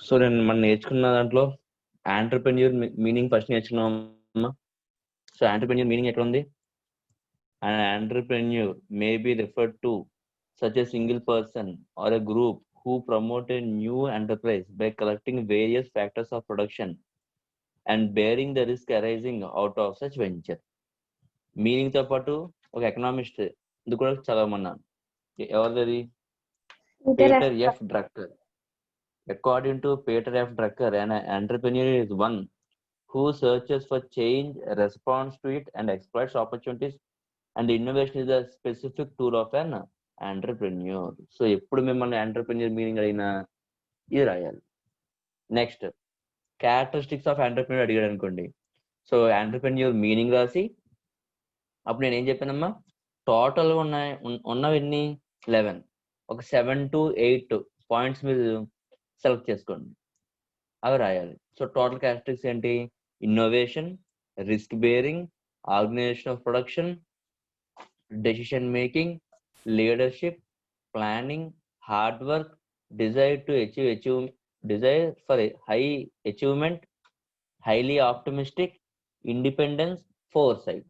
So నేను మనం నేర్చుకున్న దాంట్లో ఆంటర్‌ప్రెన్యూర్ మీనింగ్ ఫస్ట్ నేర్చుకున్నామమ్మా. సో ఆంటర్‌ప్రెన్యూర్ మీనింగ్ ఎక్కడ ఉంది? An entrepreneur may be referred to such a single person or a group who promote a new enterprise by collecting various factors of production and bearing the risk arising out of such venture. Meaning తో పాటు ఒక economist ఇది కూడా చదవమన్నాను. ఎవరిది? Peter F Drucker. According to Peter F. Drucker, an entrepreneur is one who searches for change, responds to it, and exploits opportunities. And innovation is a specific tool of an entrepreneur. So, ఎప్పుడు మిమ్మల్ని entrepreneur meaning అడిగినా ఇది రాయాలి. Next characteristics of entrepreneur అడిగాడు అనుకోండి. So entrepreneur meaning రాసి అప్పుడు నేను ఏం చెప్పానమ్మా, టోటల్ ఉన్నవన్నీ 11, ఒక 7 to 8 పాయింట్స్ మీరు సెలెక్ట్ చేసుకోండి, అవి రాయాలి. సో టోటల్ క్యారెక్టరిస్టిక్స్ ఏంటి? Innovation, risk bearing, organisation of production, decision making, leadership, planning, hard work, desire for a high achievement, highly optimistic, independence, foresight.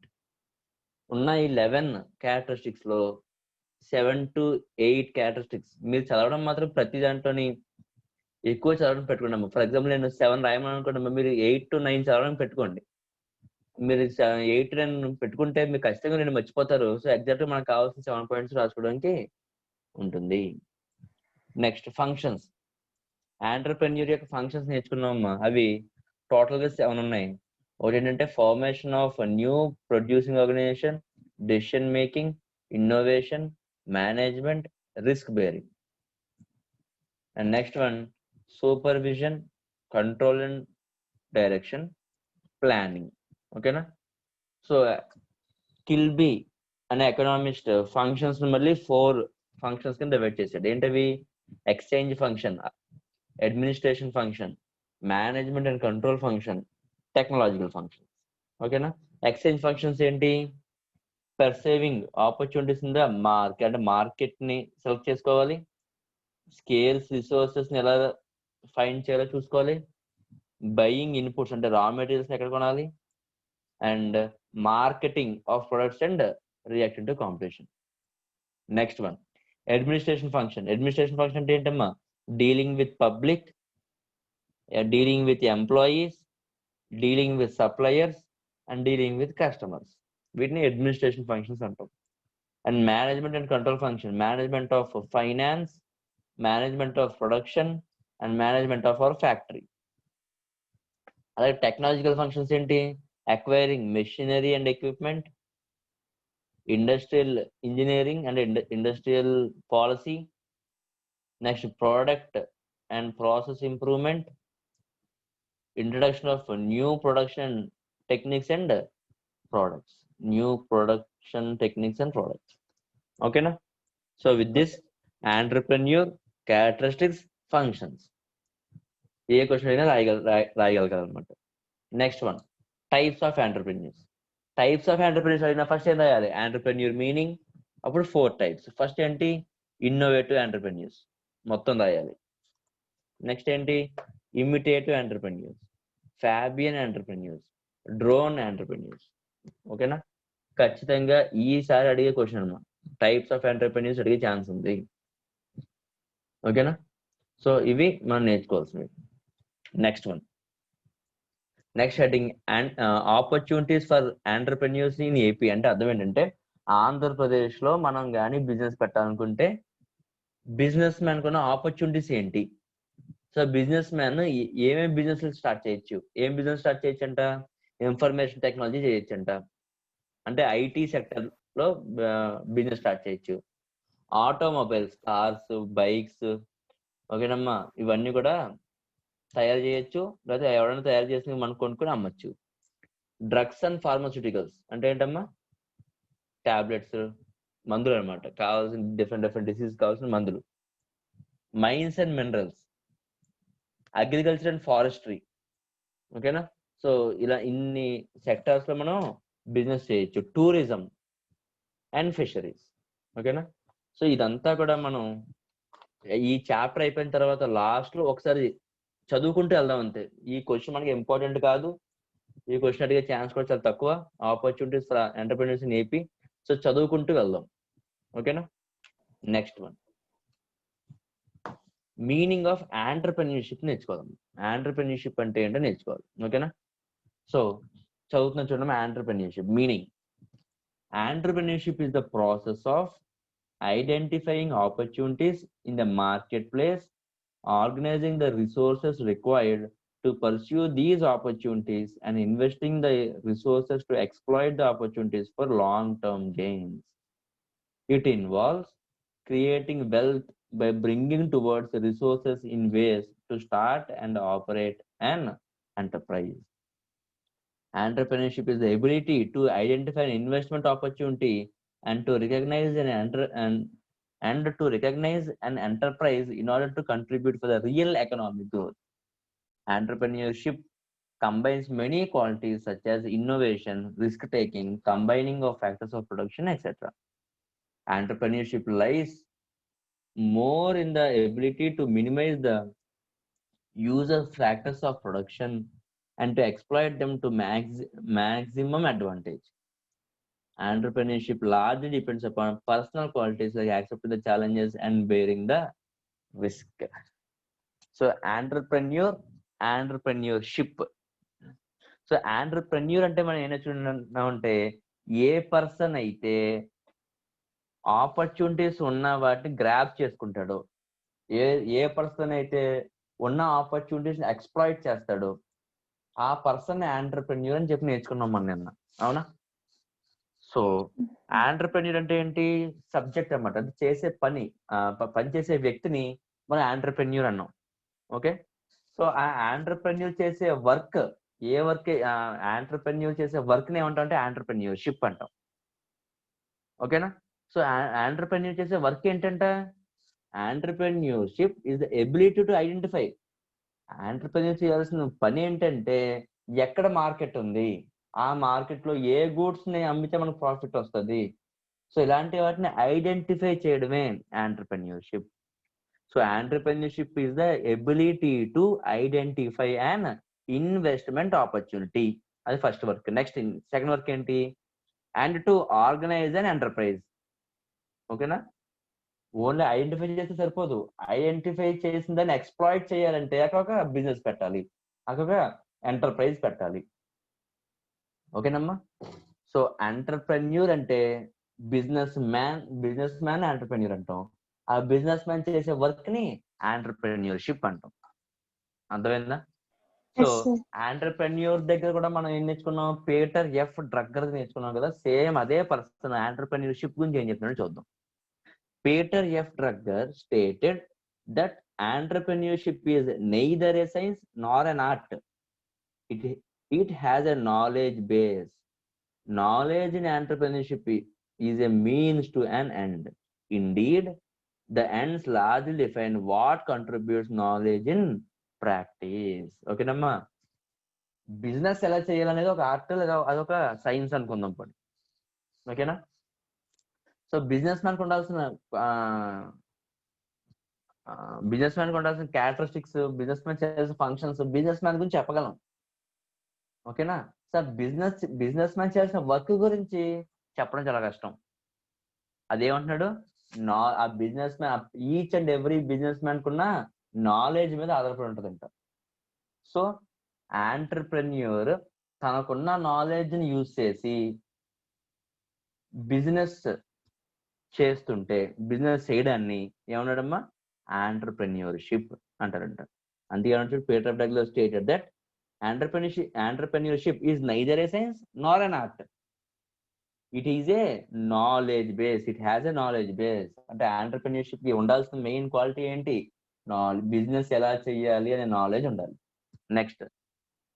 ఉన్న ఈ 11 క్యారెక్టరిస్టిక్స్ లో 7 to 8 క్యారెక్టరిస్టిక్స్ మీరు చదవడం మాత్రం ప్రతి దాంట్లోని ఎక్కువ చదవడం పెట్టుకోండి. ఫర్ ఎగ్జాంపుల్ నేను 7 రాయమని అనుకోండి, మీరు 8 to 9 చదవడం పెట్టుకోండి. మీరు 8 to 9 పెట్టుకుంటే మీరు ఖచ్చితంగా నేను మర్చిపోతారు. సో ఎగ్జాక్ట్ గా మనకు కావాల్సిన 7 points రాసుకోవడానికి ఉంటుంది. Next functions. ఆంటర్‌ప్రెన్యూర్ యొక్క ఫంక్షన్స్ నేర్చుకున్నామమ్మా. అవి టోటల్ గా 7 ఉన్నాయి. ఒకటి ఏంటంటే formation of new producing organisation, decision making, innovation, management, risk bearing. And next one supervision, control and direction, planning. ఓకేనా? సో కిల్బీ అనే ఎకనామిస్ట్ ఫంక్షన్స్ మళ్ళీ 4 ఫంక్షన్స్ కింద డివైడ్ చేశాడు. ఏంటవి? Exchange function, administration function, management and control function, technological function. ఓకేనా? Exchange functions ఏంటి? Perceiving opportunities in the market, అంటే market ని సెలెక్ట్ చేసుకోవాలి, స్కేల్స్ రిసోర్సెస్ ని ఎలా ఫైండ్ చేయాలో చూసుకోవాలి, బయింగ్ ఇన్పుట్స్ అంటే రా మెటీరియల్స్ ఎక్కడ కొనాలి, and marketing of products and reacting to competition. Next one administration function. Administration function అంటే ఏంటమ్మా? Dealing with public, dealing with employees, dealing with suppliers and dealing with customers. వీటిని administration functions అంటాం. And management and control function, management of finance, management of production and management of our factory. అలాగే technological functions ఏంటి? Acquiring machinery and equipment, industrial engineering and industrial policy, next product and process improvement, introduction of new production techniques and products, new production techniques and products. Okay na? So with this entrepreneur characteristics functions A question అయినా రాయగలగాలన్నమాట. Next one types of entrepreneurs. Types of entrepreneurs అయినా first ఏం రాయాలి? Entrepreneur meaning, అప్పుడు 4 types. First ఏంటి? Innovative entrepreneurs మొత్తం రాయాలి. Next ఏంటి? ఇమిటేటివ్ entrepreneurs, Fabian entrepreneurs, drone entrepreneurs. ఓకేనా? ఖచ్చితంగా ఈసారి అడిగే క్వశ్చన్ అన్నమాట. టైప్స్ ఆఫ్ ఎంటర్ప్రెన్యూర్స్ అడిగే ఛాన్స్ ఉంది. ఓకేనా? సో ఇవి మనం నేర్చుకోవాల్సినవి. Next one, next heading opportunities for entrepreneurs in AP. అంటే అర్థం ఏంటంటే ఆంధ్రప్రదేశ్ లో మనం కానీ బిజినెస్ పెట్టాలనుకుంటే బిజినెస్ మ్యాన్ కొన్న ఆపర్చునిటీస్ ఏంటి? సో బిజినెస్ మ్యాన్ ఏమేమి బిజినెస్ స్టార్ట్ చేయొచ్చు? ఏం బిజినెస్ స్టార్ట్ చేయొచ్చు అంట? ఇన్ఫర్మేషన్ టెక్నాలజీ చేయొచ్చు అంట, అంటే ఐటీ సెక్టర్ లో బిజినెస్ స్టార్ట్ చేయొచ్చు. ఆటోమొబైల్స్, కార్స్, బైక్స్, ఓకేనమ్మా, ఇవన్నీ కూడా తయారు చేయొచ్చు, లేదా ఎవరైనా తయారు చేసి మనం కొనుక్కొని అమ్మచ్చు. డ్రగ్స్ అండ్ ఫార్మాస్యూటికల్స్ అంటే ఏంటమ్మా? టాబ్లెట్స్, మందులు అనమాట, కావాల్సిన డిఫరెంట్ డిసీజ్ కావాల్సిన మందులు. Mines and minerals, agriculture and forestry. ఓకేనా? సో ఇలా ఇన్ని సెక్టార్స్ లో మనం బిజినెస్ చేయొచ్చు. Tourism and fisheries. ఓకేనా? సో ఇదంతా కూడా మనం ఈ చాప్టర్ అయిపోయిన తర్వాత లాస్ట్ లో ఒకసారి చదువుకుంటూ వెళ్దాం అంతే. ఈ క్వశ్చన్ మనకి ఇంపార్టెంట్ కాదు, ఈ క్వశ్చన్ అడిగే ఛాన్స్ కూడా చాలా తక్కువ, opportunities for entrepreneurs in AP. So చదువుకుంటూ వెళ్దాం. ఓకేనా? Next one, meaning of entrepreneurship నేర్చుకోవాలి. ఎంటర్‌ప్రెన్యూర్‌షిప్ అంటే ఏంటో నేర్చుకోవాలి. ఓకేనా? సో చదువుతున్న చూడండి, entrepreneurship meaning. Entrepreneurship is the process of identifying opportunities in the marketplace, organizing the resources required to pursue these opportunities, and investing the resources to exploit the opportunities for long-term gains. It involves creating wealth by bringing towards the resources in ways to start and operate an enterprise. Entrepreneurship is the ability to identify an investment opportunity and to recognize and to recognize an enterprise in order to contribute for the real economic growth. Entrepreneurship combines many qualities such as innovation, risk taking, combining of factors of production, etc. Entrepreneurship lies more in the ability to minimize the use of factors of production and to exploit them to maximum advantage. Entrepreneurship largely depends upon personal qualities like accepting the challenges and bearing the risk. So entrepreneurship. So entrepreneur అంటే మనం ఏం నేర్చుకుంటున్నామంటే, ఏ person అయితే opportunities ఉన్న వాటిని grab చేసుకుంటాడో, ఏ person అయితే ఉన్న opportunities exploit చేస్తాడో, ఆ పర్సన్ ఎంటర్‌ప్రెన్యూర్ అని చెప్పి నేర్చుకున్నాం మనం నిన్న. అవునా? సో ఎంటర్‌ప్రెన్యూర్ అంటే ఏంటి? సబ్జెక్ట్ అన్నమాట. అది చేసే పని, పని చేసే వ్యక్తిని మనం ఎంటర్‌ప్రెన్యూర్ అన్నాం. ఓకే. సో ఆ ఎంటర్‌ప్రెన్యూర్ చేసే వర్క్, ఏ వర్క్ ఎంటర్‌ప్రెన్యూర్ చేసే వర్క్‌ని ఏమంటాం అంటే ఎంటర్‌ప్రెన్యూర్‌షిప్ అంటాం. ఓకేనా? సో ఎంటర్‌ప్రెన్యూర్ చేసే వర్క్ ఏంటంట? Entrepreneurship is the ability to identify. Entrepreneur చేయాల్సిన పని ఏంటంటే, ఎక్కడ మార్కెట్ ఉంది, ఆ మార్కెట్‌లో ఏ గూడ్స్‌ని అమ్మితే మనకు ప్రాఫిట్ వస్తది. సో ఇలాంటి వాటిని ఐడెంటిఫై చేయడమే ఎంటర్‌ప్రెన్యూర్‌షిప్. So entrepreneurship is the ability to identify an investment opportunity. అది first work. Next second work ఏంటి? And to organise an enterprise. ఓకేనా? ఓన్లీ ఐడెంటిఫై చేస్తే సరిపోదు. ఐడెంటిఫై చేసిన దాన్ని ఎక్స్‌ప్లాయిట్ చేయాలంటే అక్కడ ఒక బిజినెస్ పెట్టాలి, అక్కడ ఒక ఎంటర్‌ప్రైజ్ పెట్టాలి. ఓకేనమ్మా? సో ఎంటర్‌ప్రెన్యూర్ అంటే బిజినెస్ మ్యాన్ ఎంటర్‌ప్రెన్యూర్ అంటాం. ఆ బిజినెస్ మ్యాన్ చేసే వర్క్ ని ఎంటర్‌ప్రెన్యూర్‌షిప్ అంటాం. అర్థమైందా? సో ఎంటర్‌ప్రెన్యూర్ దగ్గర కూడా మనం ఏం నేర్చుకున్నాం? పీటర్ ఎఫ్ డ్రగ్గర్ నేర్చుకున్నాం కదా. సేమ్ అదే పర్సన్ ఎంటర్‌ప్రెన్యూర్‌షిప్ గురించి ఏం చెప్తున్నాడో చూద్దాం. Peter F. Drucker stated that entrepreneurship is neither a science nor an art. It has a knowledge base. Knowledge in entrepreneurship is a means to an end. Indeed, the ends largely define what contributes knowledge in practice. Okay, Namma? Business ఎలా చేయాలనేది ఒక art లేదా అదొక science అనుకుందాం పోనీ. ఓకేనా? So business మ్యాన్కి ఉండాల్సిన క్యారెక్టరిస్టిక్స్, బిజినెస్ మ్యాన్ చేయాల్సిన ఫంక్షన్స్ బిజినెస్ మ్యాన్ గురించి చెప్పగలం. ఓకేనా? సార్ బిజినెస్ మ్యాన్ చేయాల్సిన వర్క్ గురించి చెప్పడం చాలా కష్టం. అదేమంటున్నాడు? ఆ businessman, each and every businessman కున్న నాలెడ్జ్ మీద ఆధారపడి ఉంటుందంట. సో ఎంటర్‌ప్రెన్యూర్ తనకున్న నాలెడ్జ్ ని యూజ్ చేసి బిజినెస్ చేస్తుంటే, బిజినెస్ చేయడాన్ని ఏమన్నాడమ్మా? ఎంటర్‌ప్రెన్యూర్‌షిప్ అంటారంట. అందుకే ఏమంటాడు? Peter F Drucker stated that entrepreneurship is neither a science nor an art. It is a knowledge base. It has a knowledge base. అంటే ఎంటర్‌ప్రెన్యూర్‌షిప్ కి ఉండాల్సిన మెయిన్ క్వాలిటీ ఏంటి? బిజినెస్ ఎలా చేయాలి అనే నాలెడ్జ్ ఉండాలి. Next,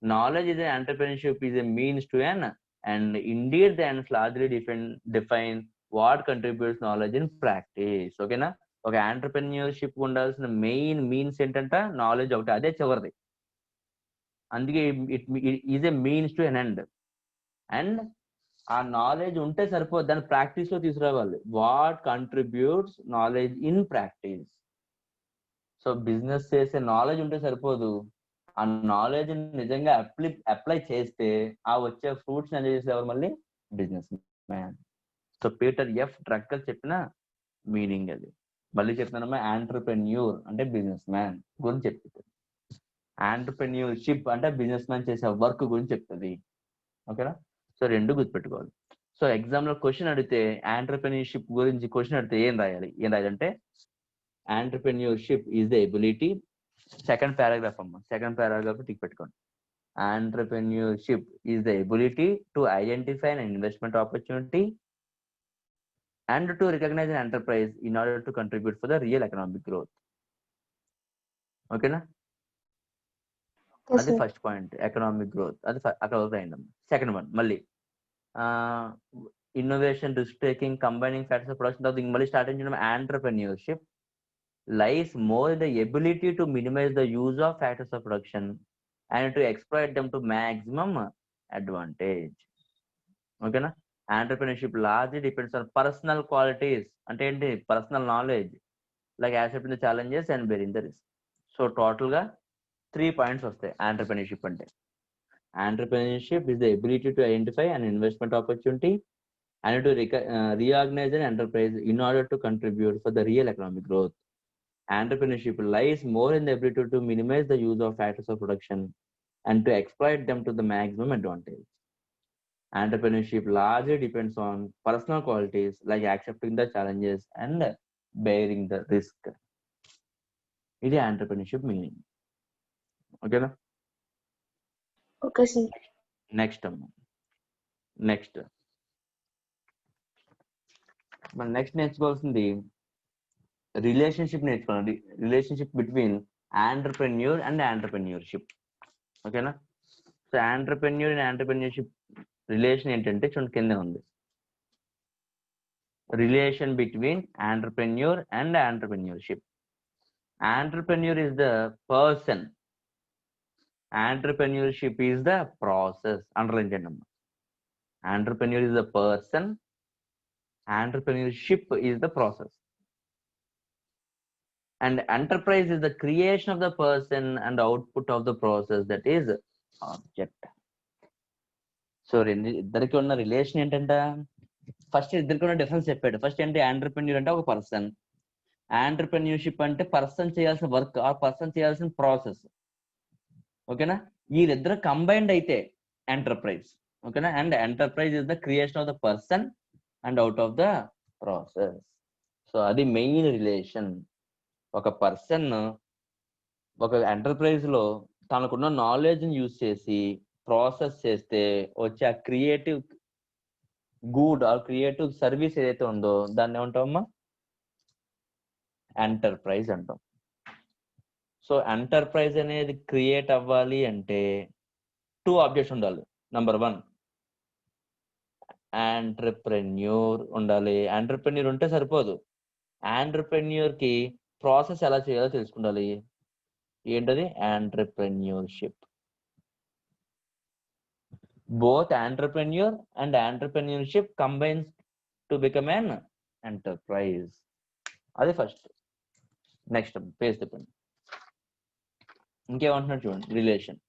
knowledge is entrepreneurship is a means to an, and indeed the ends largely define what contributes knowledge in practice. ఓకేనా? ఒక ఎంటర్‌ప్రెన్యూర్‌షిప్ ఉండాల్సిన మెయిన్ మీన్స్ ఏంటంట? నాలెడ్జ్ ఒకటి, అదే చివరిది. అందుకే it is a means to an end. And ఆ knowledge ఉంటే సరిపోదు, దాన్ని ప్రాక్టీస్ లో తీసుకురావాలి. What contributes knowledge in practice. So business చేసే నాలెడ్జ్ ఉంటే సరిపోదు, ఆ నాలెడ్జ్ నిజంగా అప్లై చేస్తే ఆ వచ్చే ఫ్రూట్స్ ఎంజాయ్ చేసే ఎవరు మళ్ళీ business man. So Peter F Drucker చెప్పిన మీనింగ్ అది. మళ్ళీ చెప్తున్నామా, ఆంటర్ప్రెన్యూర్ అంటే బిజినెస్ మ్యాన్ గురించి చెప్తుంది. ఆంటర్ప్రెన్యూర్షిప్ అంటే బిజినెస్ మ్యాన్ చేసే వర్క్ గురించి చెప్తుంది. ఓకేనా? సో రెండు గుర్తుపెట్టుకోవాలి. సో ఎగ్జామ్ లో క్వశ్చన్ అడిగితే ఆంటర్ప్రెన్యూర్షిప్ గురించి క్వశ్చన్ అడిగితే ఏం రాయాలంటే entrepreneurship is the ability, second paragraph అమ్మ, సెకండ్ పారాగ్రాఫ్ టిక్ పెట్టుకోండి. Entrepreneurship is the ability to identify an investment opportunity and to recognize an enterprise in order to contribute for the real economic growth. ఓకేనా? అది first point, economic growth. అది అక్కడ అయిందమ్మా. Second one మళ్ళీ innovation, risk taking, combining factors of production. మళ్ళీ start చేయడం entrepreneurship lies more in the ability to minimize the use of factors of production and to exploit them to maximum advantage. ఓకేనా? Entrepreneurship largely depends on personal qualities, అంటే ఏంటి, personal knowledge, like accepting the challenges and bearing the risk. So total గా 3 points వస్తాయి entrepreneurship అంటే. Entrepreneurship is the ability to identify an investment opportunity and to reorganize an enterprise in order to contribute for the real economic growth. Entrepreneurship lies more in the ability to minimize the use of factors of production and to exploit them to the maximum advantage. Entrepreneurship largely depends on personal qualities like accepting the challenges and bearing the risk. ఇది entrepreneurship meaning. ఓకేనా? Okay sir. Next మనం next నేర్చుకోవాల్సింది relationship నేర్చుకోవాలి. Relationship between entrepreneur and entrepreneurship. ఓకేనా? So entrepreneur and entrepreneurship relation ఏంటంటే చూడండి, కింద ఉంది. Relation between entrepreneur and entrepreneurship. Entrepreneur is the person, entrepreneurship is the process. Underline చేయండి అమ్మా. Entrepreneur is the person, entrepreneurship is the process. And enterprise is the creation of the person and output of the process, that is object. So ఇద్దరికి ఉన్న relation ఏంటంటే, first ఇద్దరికి ఉన్న difference చెప్పాడు. First ఏంటి, entrepreneur అంటే ఒక పర్సన్, ఆంటర్ప్రెన్యూర్షిప్ అంటే పర్సన్ చేయాల్సిన వర్క్, ఆ పర్సన్ చేయాల్సిన ప్రాసెస్. ఓకేనా? వీళ్ళిద్దరు కంబైన్డ్ అయితే ఎంటర్ప్రైజ్. ఓకేనా? And enterprise is the creation of the person and out of the process. So అది మెయిన్ రిలేషన్. ఒక పర్సన్ ఒక ఎంటర్ప్రైజ్ లో తనకున్న నాలెడ్జ్ ని యూజ్ చేసి ప్రాసెస్ చేస్తే వచ్చే ఆ creative good or creative service ఏదైతే ఉందో దాన్ని ఏమంటామమ్మా, ఎంటర్ప్రైజ్ అంటాం. సో ఎంటర్ప్రైజ్ అనేది క్రియేట్ అవ్వాలి అంటే 2 ఆబ్జెక్ట్స్ ఉండాలి. నంబర్ 1 ఆంటర్ప్రెన్యూర్ ఉండాలి. ఆంటర్ప్రెన్యూర్ ఉంటే సరిపోదు, ఆంటర్ప్రెన్యూర్ కి ప్రాసెస్ ఎలా చేయాలో తెలుసుకుండాలి. ఏంటది? Entrepreneurship. Both entrepreneur and entrepreneurship combines to become an enterprise. అది ఫస్ట్. నెక్స్ట్ పేజ్ చెప్పండి. ఇంకేమంటున్నాడు చూడండి, relation.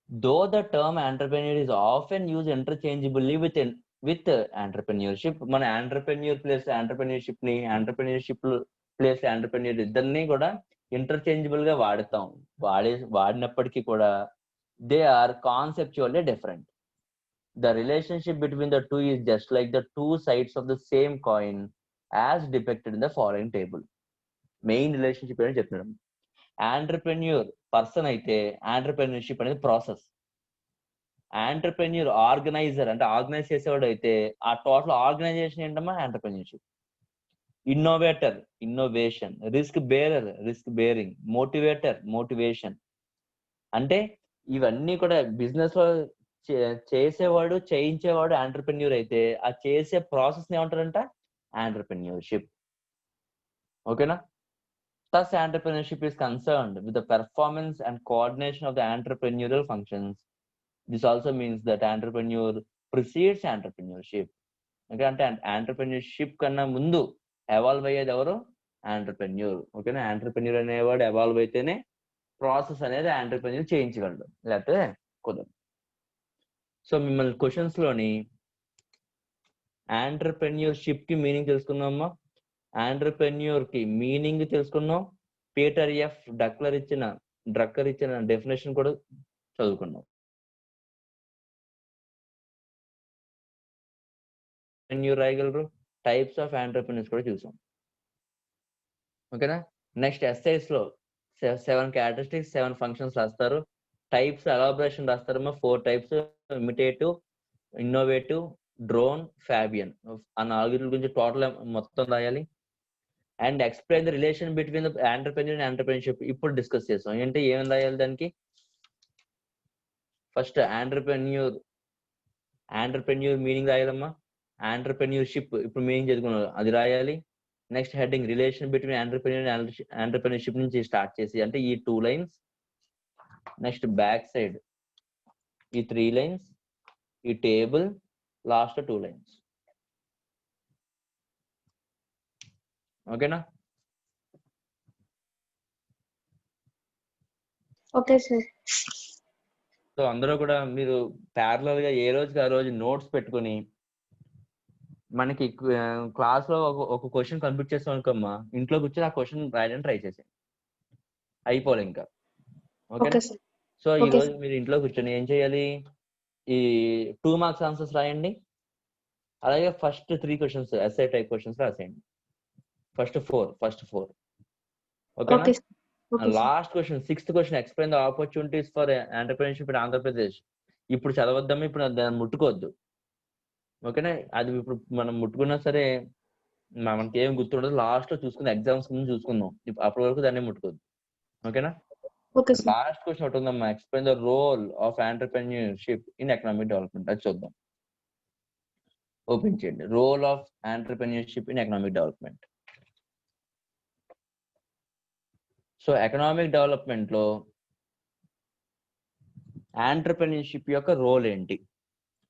Though the term entrepreneur is often used interchangeably with entrepreneurship, మన entrepreneur ప్లస్ entrepreneurship ని, entrepreneurship ప్లస్ entrepreneur ఇద్దరిని కూడా ఇంటర్చేంజబుల్ గా వాడతాం. వాడినప్పటికీ కూడా they are conceptually different. The relationship between the two is just like the two sides of the same coin as depicted in the following table. Main relationship అని చెప్తున్నాడు. Entrepreneur person అయితే entrepreneurship అనేది process. Entrepreneur organiser అంటే organise చేసేవాడు అయితే ఆ total organisation ఏంటమ్మా, entrepreneurship. Innovator innovation, risk bearer risk bearing, motivator motivation. అంటే ఇవన్నీ కూడా బిజినెస్ లో చేసేవాడు చేయించేవాడు ఆంటర్ప్రెన్యూర్ అయితే ఆ చేసే ప్రాసెస్ ఏమంటారంట, ఆంటర్ప్రెన్యూర్షిప్. ఓకేనా? Thus, entrepreneurship is concerned with the performance and coordination of the entrepreneurial functions. This also means that entrepreneur precedes entrepreneurship. అంటే entrepreneurship కన్నా ముందు ఎవాల్వ్ అయ్యేది ఎవరు? ఆంటర్ప్రెన్యూర్. ఓకేనా? ఆంటర్ప్రెన్యూర్ అనేవాడు ఎవాల్వ్ అయితేనే ప్రాసెస్ అనేది ఆంటర్ప్రెన్యూర్ చేయించగలడు, లేకపోతే కుదరదు. సో మిమ్మల్ని క్వశ్చన్స్ లోని ఆంటర్ప్రెన్యూర్షిప్ కి మీనింగ్ తెలుసుకున్నామా, ఆంటర్ప్రెన్యూర్ కి మీనింగ్ తెలుసుకున్నాం, పీటర్ ఎఫ్ డ్రక్కర్ ఇచ్చిన డెఫినేషన్ కూడా చదువుకున్నాం. రాయగలరు, టైప్స్ ఆఫ్ ఆంటర్ప్రెన్యూర్స్ కూడా చూసాం. ఓకేనా? నెక్స్ట్ ఎస్ఐస్ లో 7 క్యారెక్టరిస్టిక్స్, 7 ఫంక్షన్స్ రాస్తారు. టైప్స్ ఎలాబరేషన్ రాస్తారమ్మా, 4 types: imitative, innovative, drone, Fabian. ఆ 4 గురించి టోటల్ మొత్తం రాయాలి. And explain the relation between the entrepreneur and entrepreneurship ఇప్పుడు డిస్కస్ చేస్తాం. ఏంటి ఏమేమి రాయాలి దానికి? ఫస్ట్ ఆంటర్ప్రెన్యూర్ మీనింగ్ రాయాలమ్మా. ఆంటర్ప్రెన్యూర్షిప్ ఇప్పుడు మీనింగ్ చదువుకున్నాం, అది రాయాలి. Next heading relation between entrepreneur and entrepreneurship నుంచి స్టార్ట్ చేసి, అంటే ఈ 2 లైన్స్. నెక్స్ట్ బ్యాక్ సైడ్ ఈ 3 లైన్స్, ఈ టేబుల్, లాస్ట్ 2 లైన్స్. ఓకేనా? Okay sir. సో అందరూ కూడా మీరు ప్యారలల్ గా ఏ రోజుకి ఆ రోజు నోట్స్ పెట్టుకుని, మనకి క్లాస్ లో ఒక క్వశ్చన్ కంప్లీట్ చేస్తాం అనుకోమ్మా, ఇంట్లో కూర్చొని ఆ క్వశ్చన్ రాయడానికి ట్రై చేసాం, అయిపోలే ఇంకా. ఓకేనా? Okay sir. సో ఈ ఓకే రోజు సార్. మీరు ఇంట్లో కూర్చొని ఏం చేయాలి, ఈ 2 మార్క్స్ ఆన్సర్స్ రాయండి. అలాగే first 3 questions SI type questions రాసేయండి. First four. ఓకేనా? Okay sir. Okay sir. Last question 6th question, explain the opportunities for entrepreneurship in Andhra Pradesh. ఇప్పుడు చదవద్దాము, ఇప్పుడు దాన్ని ముట్టుకోవద్దు. ఓకేనా? అది ఇప్పుడు మనం ముట్టుకున్నా సరే మనకి ఏం గుర్తుండదు, లాస్ట్ లో చూసుకుందాం, ఎగ్జామ్స్ ముందు చూసుకుందాం, అప్పటి వరకు దాన్ని ముట్టుకోవద్దు. ఓకేనా? Okay sir. లాస్ట్ క్వశ్చన్ ఒకటి ఉందమ్మా, explain the role of entrepreneurship in economic development. అది చూద్దాం. ఓపెన్ చేయండి, role of entrepreneurship in economic development. So economic development లో ఎంటర్‌ప్రెన్యూర్‌షిప్ యొక్క రోల్ ఏంటి?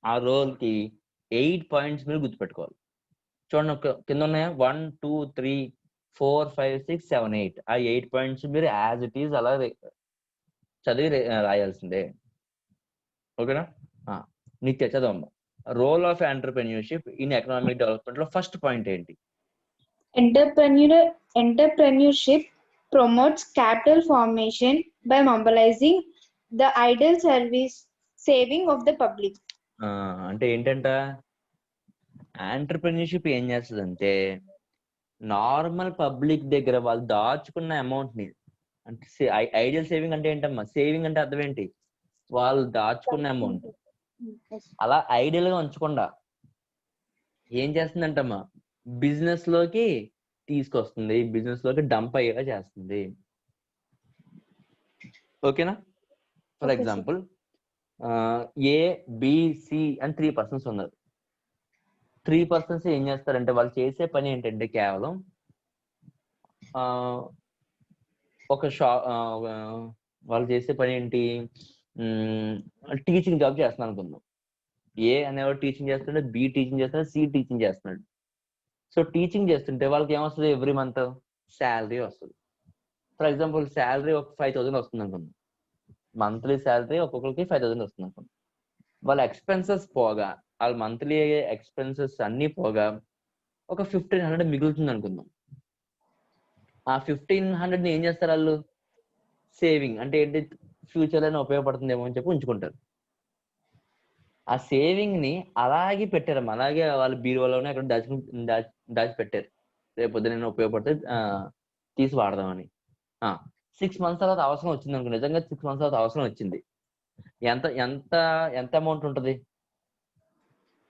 ఆ రోల్ కి 8 పాయింట్స్ మీరు గుర్తుపెట్టుకోవాలి. చూడండి, కింద ఉన్నాయా, 1 2 3 4 5 6 7 8. ఆ 8 పాయింట్స్ మీరు యాజ్ ఇట్ ఈజ్ అలా చదివి రాయాల్సిందే. ఓకేనా? నిత్య చదవమ్మా. Role of entrepreneurship in economic development లో ఫస్ట్ పాయింట్ ఏంటి? Entrepreneurship promotes capital formation by mobilizing the ideal service saving of the public. అంటే ఏంటంట, ఎంటర్‌ప్రెన్యూర్‌షిప్ ఏం చేస్తుందంటే నార్మల్ పబ్లిక్ దగ్గర వాళ్ళు దాచుకున్న అమౌంట్ ని, అంటే ఐడియల్ సేవింగ్ అంటే ఏంటమ్మా, సేవింగ్ అంటే అర్థం ఏంటి, వాళ్ళు దాచుకున్న అమౌంట్ అలా ఐడియల్ గా ఉంచకుండా ఏం చేస్తుందంటమ్మా, బిజినెస్ లోకి తీసుకొస్తుంది, బిజినెస్ లోకి డంప్ అయ్యేలా చేస్తుంది. ఓకేనా? For Okay, sir. Example A B C అని 3 పర్సన్స్ ఉన్నారు. 3 పర్సన్స్ ఏం చేస్తారంటే వాళ్ళు చేసే పని ఏంటంటే కేవలం ఒక వాళ్ళు చేసే పని ఏంటి, టీచింగ్ జాబ్ చేస్తున్నాను అనుకుందాం. ఏ అనేవాడు టీచింగ్ చేస్తున్నాడు, బి టీచింగ్ చేస్తున్నాడు, సి టీచింగ్ చేస్తున్నాడు. సో టీచింగ్ చేస్తుంటే వాళ్ళకి ఏమొస్తుంది, ఎవ్రీ మంత్ శాలరీ వస్తుంది. ఫర్ ఎగ్జాంపుల్ శాలరీ ఒక 5,000 వస్తుంది అనుకుందాం. మంత్లీ శాలరీ ఒక్కొక్కరికి 5,000 వస్తుంది అనుకుందాం. వాళ్ళ ఎక్స్పెన్సెస్ పోగా, వాళ్ళ మంత్లీ ఎక్స్పెన్సెస్ అన్ని పోగా ఒక 1,500 మిగులుతుంది అనుకుందాం. ఆ 1,500 ఏం చేస్తారు వాళ్ళు, సేవింగ్ అంటే ఏంటి, ఫ్యూచర్ లో ఉపయోగపడుతుందేమో అని చెప్పి ఉంచుకుంటారు. ఆ సేవింగ్ ని అలాగే పెట్టారు, అలాగే వాళ్ళ బీరువాలోనే అక్కడ దాచి పెట్టారు, రేపు పొద్దున ఉపయోగపడితే తీసి వాడదామని. 6 months తర్వాత అవసరం వచ్చింది అనుకో, నిజంగా 6 months తర్వాత అవసరం వచ్చింది, ఎంత ఎంత ఎంత అమౌంట్ ఉంటది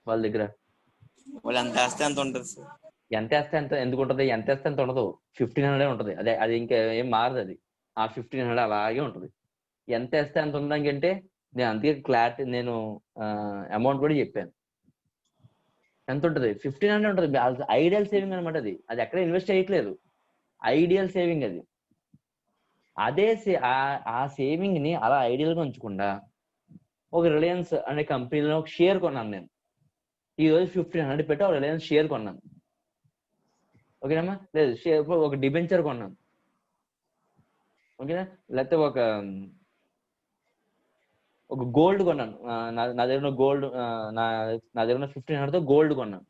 వాళ్ళ దగ్గర, వాళ్ళు ఎంత వేస్తే ఎంత ఉంటుంది సార్? ఎంత వేస్తే ఎంత ఎందుకు ఉంటది, ఎంత వేస్తే ఎంత ఉండదు, 1,500 ఉంటది. అది ఇంకా ఏం మారదు, అది ఆ 1,500 అలాగే ఉంటది. ఎంత వేస్తే ఎంత ఉందంటే నేను అందుకే క్లారిటీ, నేను అమౌంట్ కూడా చెప్పాను. ఎంత ఉంటది, 1,500 ఉంటది. ఐడియల్ సేవింగ్ అనమాట, అది ఎక్కడ ఇన్వెస్ట్ చేయట్లేదు, ఐడియల్ సేవింగ్ అది. అదే ఆ సేవింగ్ ని అలా ఐడియల్ గా ఉంచకుండా ఒక రిలయన్స్ అనే కంపెనీలో ఒక షేర్ కొన్నాను నేను. ఈ రోజు 1,500 పెట్టి ఒక రిలయన్స్ షేర్ కొన్నాను. ఓకేనమ్మా. లేదు ఒక డిబెంచర్ కొన్నాను, ఓకేనా. లేకపోతే ఒక గోల్డ్ కొన్నాను, నా దగ్గర గోల్డ్, నా దగ్గర 1500తో గోల్డ్ కొన్నాను.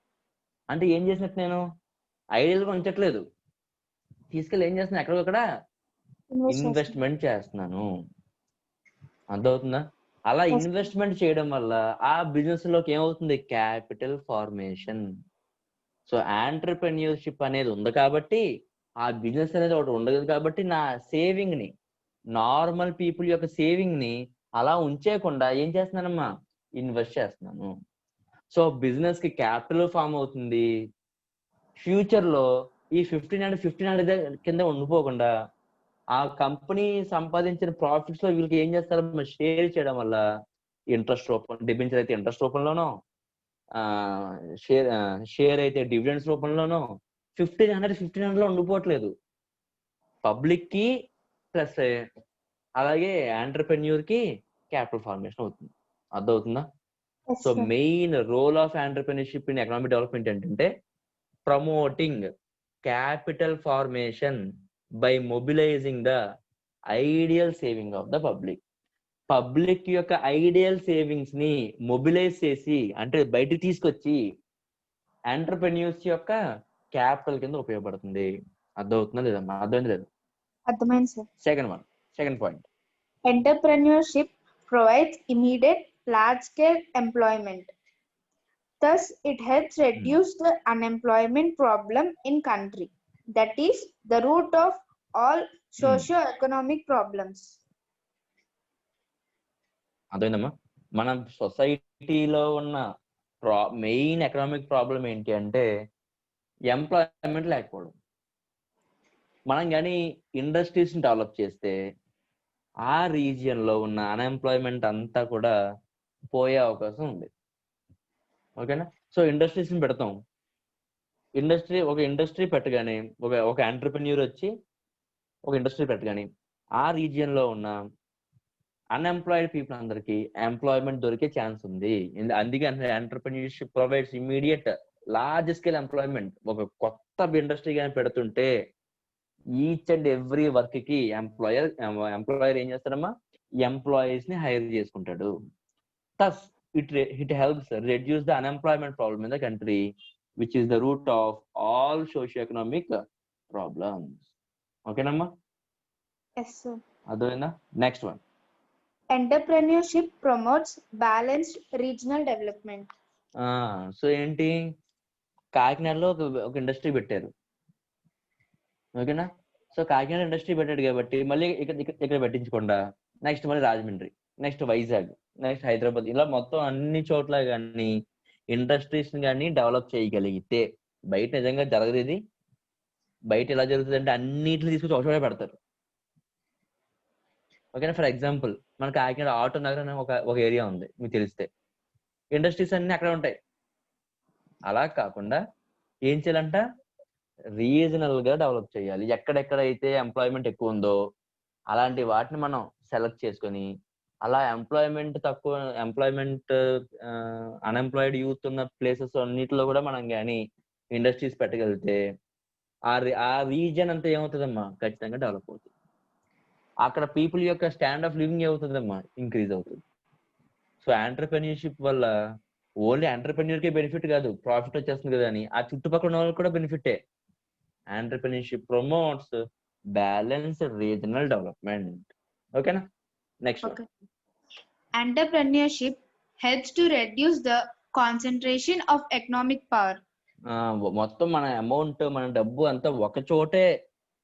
అంటే ఏం చేసినట్టు నేను ఐడియల్గా ఉంచట్లేదు, తీసుకెళ్ళి ఏం చేస్తున్నాను ఎక్కడొక్కడ ఇన్వెస్ట్మెంట్ చేస్తున్నాను. అర్థమవుతుందా? అలా ఇన్వెస్ట్మెంట్ చేయడం వల్ల ఆ బిజినెస్ లోకి ఏమవుతుంది, క్యాపిటల్ ఫార్మేషన్. సో ఆంటర్‌ప్రెన్యూర్‌షిప్ అనేది ఉంది కాబట్టి, ఆ బిజినెస్ అనేది ఒకటి ఉండదు కాబట్టి, నా సేవింగ్ ని, నార్మల్ పీపుల్ యొక్క సేవింగ్ ని అలా ఉంచేయకుండా ఏం చేస్తున్నానమ్మా, ఇన్వెస్ట్ చేస్తున్నాను. సో బిజినెస్ కి క్యాపిటల్ ఫామ్ అవుతుంది. ఫ్యూచర్ లో ఈ 1500 కింద ఉండిపోకుండా ఆ కంపెనీ సంపాదించిన ప్రాఫిట్స్ లో వీళ్ళకి ఏం చేస్తారు, షేర్ చేయడం వల్ల ఇంట్రెస్ట్ రూపం, డిబెంచర్ అయితే ఇంట్రెస్ట్ రూపంలోనో, షేర్ అయితే డివిడెండ్స్ రూపంలోనో 1500 లో ఉండిపోవట్లేదు. పబ్లిక్ కి ప్లస్ అలాగే ఆంటర్‌ప్రెన్యూర్ కి క్యాపిటల్ ఫార్మేషన్ అవుతుంది. అర్థమవుతుందా? So main role of entrepreneurship in economic development ఏంటంటే promoting capital formation by mobilising the ideal saving of the public. Public యొక్క ఐడియల్ సేవింగ్స్ ని మొబిలైజ్ చేసి, అంటే బయటికి తీసుకొచ్చి ఎంటర్‌ప్రెన్యూర్స్ యొక్క క్యాపిటల్ కింద ఉపయోగపడుతుంది. అర్థమవుతుందా లేదమ్మా? అర్థమైంది లేదు? అర్థమైంది sir. Second point, Entrepreneurship provides immediate large-scale employment. Thus, it helps reduce the unemployment problem in country. That is the root of all socio-economic problems. అర్థమైందమ్మా? మన సొసైటీలో ఉన్న మెయిన్ ఎకనామిక్ ప్రాబ్లం ఏంటి అంటే ఎంప్లాయ్మెంట్ లేకపోవడం. మనం కానీ ఇండస్ట్రీస్ ని డెవలప్ చేస్తే ఆ రీజియన్ లో ఉన్న అన్ఎంప్లాయ్మెంట్ అంతా కూడా పోయే అవకాశం ఉంది. ఓకేనా? సో ఇండస్ట్రీస్ ని పెడతాం, ఒక ఇండస్ట్రీ పెట్టగానే ఒక ఎంటర్‌ప్రెన్యూర్ వచ్చి ఒక ఇండస్ట్రీ పెట్టగానే ఆ రీజియన్ లో ఉన్న అన్ఎంప్లాయిడ్ పీపుల్ అందరికి ఎంప్లాయ్మెంట్ దొరికే ఛాన్స్ ఉంది. అందుకే entrepreneurship provides immediate large scale employment. ఒక కొత్త ఇండస్ట్రీ కానీ పెడుతుంటే ఈచ్ అండ్ ఎవ్రీ వర్క్ కి ఎంప్లాయర్ ఏం చేస్తాడమ్మా, ఎంప్లాయీస్ ని హైర్ చేసుకుంటాడు. Thus, it helps reduce the unemployment problem in the country, which is the root of all socio-economic problems. Okay, Namma? Yes, sir. Adhoina? Next one. Entrepreneurship promotes balanced regional development. So ఏంటి, కాకినాడలో ఒక industry పెట్టారు, ఓకేనా. So Kakinada industry పెట్టాడు కాబట్టి మళ్ళీ ఇక్కడ పెట్టించకుండా next మళ్ళీ రాజమండ్రి, నెక్స్ట్ వైజాగ్, నెక్స్ట్ హైదరాబాద్, ఇలా మొత్తం అన్ని చోట్ల కానీ ఇండస్ట్రీస్ కానీ డెవలప్ చేయగలిగితే, బయట నిజంగా జరగదు ఇది. బయట ఎలా జరుగుతుంది అంటే అన్నిటిని తీసుకొచ్చి ఒక చోట పెడతారు, ఓకేనా. ఫర్ ఎగ్జాంపుల్ మన కాకినాడ ఆటో నగర్ అనే ఒక ఏరియా ఉంది, మీకు తెలిస్తే ఇండస్ట్రీస్ అన్ని అక్కడ ఉంటాయి. అలా కాకుండా ఏం చేయాలంట, రీజనల్ గా డెవలప్ చేయాలి. ఎక్కడెక్కడైతే ఎంప్లాయ్మెంట్ ఎక్కువ ఉందో అలాంటి వాటిని మనం సెలెక్ట్ చేసుకొని, అలా అన్ఎంప్లాయిడ్ యూత్ ఉన్న ప్లేసెస్ అన్నిటిలో కూడా మనం కానీ ఇండస్ట్రీస్ పెట్టగలిగితే ఆ రీజియన్ అంతా ఏమవుతుందమ్మా, ఖచ్చితంగా డెవలప్ అవుతుంది. అక్కడ పీపుల్ యొక్క స్టాండ్ ఆఫ్ లివింగ్ ఏమవుతుందమ్మా, ఇంక్రీజ్ అవుతుంది. సో ఆంటర్‌ప్రెన్యూర్‌షిప్ వల్ల ఓన్లీ ఎంటర్‌ప్రెన్యూర్‌కే బెనిఫిట్ కాదు, ప్రాఫిట్ వచ్చేస్తుంది కదా అని ఆ చుట్టుపక్కల ఉన్న వాళ్ళకి కూడా బెనిఫిటే. Entrepreneurship promotes balanced regional development. Okay na? Next one. Entrepreneurship helps to reduce the concentration of economic power. మొత్తం మన అమౌంట్, మన డబ్బు అంతా ఒక చోటే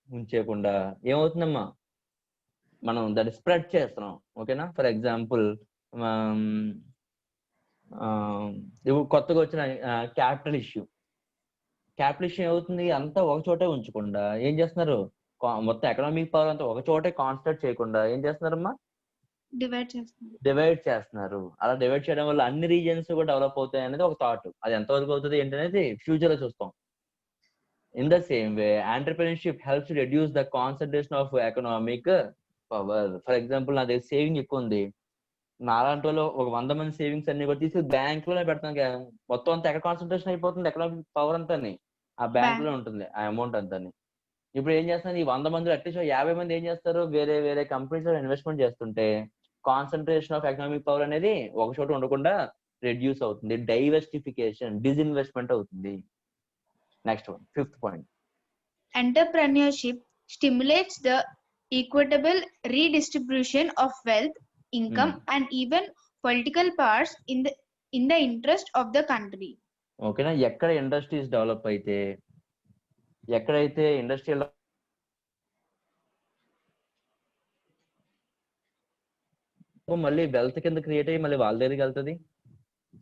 ఉంచేయకుండా ఏమవుతుందమ్మా, మనం దాన్ని స్ప్రెడ్ చేస్తున్నాం. ఓకేనా. ఫర్ ఎగ్జాంపుల్ కొత్తగా వచ్చిన క్యాపిటల్ ఇష్యూ ఏమవుతుంది, అంతా ఒక చోటే ఉంచకుండా ఏం చేస్తున్నారు, మొత్తం ఎకనామిక్ పవర్ అంతా ఒక చోటే కాన్సన్ట్రేట్ చేయకుండా ఏం చేస్తున్నారమ్మా, డివైడ్ చేస్తున్నారు. అలా డివైడ్ చేయడం వల్ల అన్ని రీజియన్స్ కూడా డెవలప్ అవుతాయి అనేది ఒక థాట్. అది ఎంతవరకు అవుతుంది ఏంటనేది ఫ్యూచర్ లో చూస్తాం. In the same way entrepreneurship helps reduce the concentration of economic power. For example నా దగ్గర సేవింగ్ ఎక్కువ ఉంది, నాలాంటి వాళ్ళు ఒక 100 మంది సేవింగ్స్ అన్ని కూడా తీసుకుని బ్యాంక్ లోనే పెడతాం, మొత్తం అంతా ఎక్కడ కాన్సన్ట్రేషన్ అయిపోతుంది ఎకనామిక్ పవర్ అంతా. ఆ బ్యాంక్ లో ఉంటుంది ఆ అమౌంట్ అంతాని. ఇప్పుడు ఏం చేస్తాను, ఈ 100 మంది అట్లీస్ట్ 50 మంది ఏం చేస్తారు, వేరే వేరే కంపెనీస్ లో ఇన్వెస్ట్మెంట్ చేస్తుంటే కాన్సన్ట్రేషన్ ఆఫ్ ఎకనామిక్ పవర్ అనేది ఒక చోట ఉండకుండా రెడ్యూస్ అవుతుంది, డైవర్సిఫికేషన్, డిస్ఇన్వెస్ట్మెంట్ అవుతుంది. Next one, 5th point. Entrepreneurship stimulates the equitable redistribution of wealth, income, and even political powers in the interest of the country. ఓకేనా, ఎక్కడ ఇండస్ట్రీస్ డెవలప్ అయితే, ఎక్కడైతే ఇండస్ట్రియల్ మళ్ళీ వెల్త్ కింద క్రియేట్ అయ్యి మళ్ళీ వాళ్ళ దగ్గరికి వెళ్తుంది,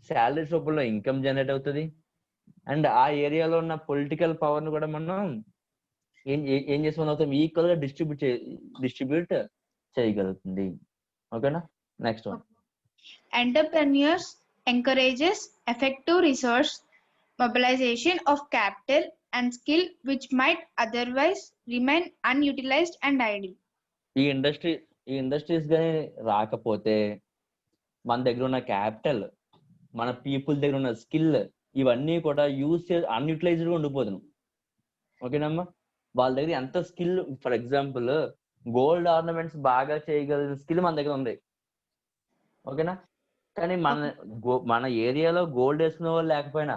శాలరీస్ రూపంలో ఇన్కమ్ జనరేట్ అవుతుంది, అండ్ ఆ ఏరియాలో ఉన్న పొలిటికల్ పవర్ ను కూడా మనం ఏం చేసుకుని అవుతాం, ఈక్వల్ గా డిస్ట్రిబ్యూట్ చేయగలుగుతుంది. ఓకేనా, next one. Entrepreneurs encourages effective resource mobilization of capital and skill which might otherwise remain unutilized and idle. ఈ ఇండస్ట్రీస్ కానీ రాకపోతే మన దగ్గర ఉన్న క్యాపిటల్, మన పీపుల్ దగ్గర ఉన్న స్కిల్, ఇవన్నీ కూడా అన్యూటిలైజ్డ్ గా ఉండిపోతున్నాం. ఓకేనమ్మా, వాళ్ళ దగ్గర ఎంత skill, for example gold ornaments బాగా చేయగలిగిన స్కిల్ మన దగ్గర ఉంది. ఓకేనా, కానీ మన ఏరియాలో గోల్డ్ వేసుకునే వాళ్ళు లేకపోయినా,